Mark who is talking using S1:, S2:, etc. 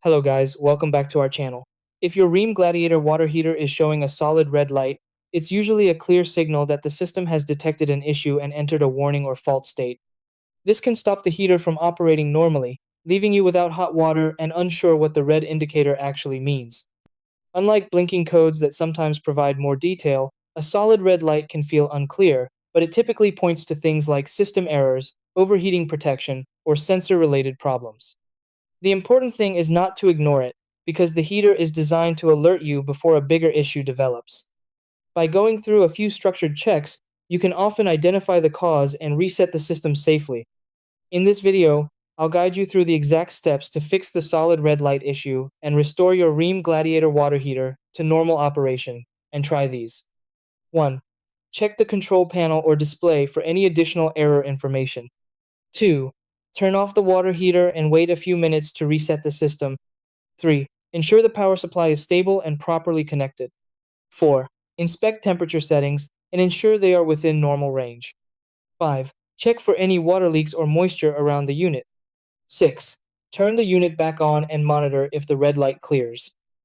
S1: Hello guys, welcome back to our channel. If your Rheem Gladiator water heater is showing a solid red light, it's usually a clear signal that the system has detected an issue and entered a warning or fault state. This can stop the heater from operating normally, leaving you without hot water and unsure what the red indicator actually means. Unlike blinking codes that sometimes provide more detail, a solid red light can feel unclear, but it typically points to things like system errors, overheating protection, or sensor-related problems. The important thing is not to ignore it, because the heater is designed to alert you before a bigger issue develops. By going through a few structured checks, you can often identify the cause and reset the system safely. In this video, I'll guide you through the exact steps to fix the solid red light issue and restore your Rheem Gladiator water heater to normal operation, and try these. 1. Check the control panel or display for any additional error information. 2. Turn off the water heater and wait a few minutes to reset the system. 3. Ensure the power supply is stable and properly connected. 4. Inspect temperature settings and ensure they are within normal range. 5. Check for any water leaks or moisture around the unit. 6. Turn the unit back on and monitor if the red light clears.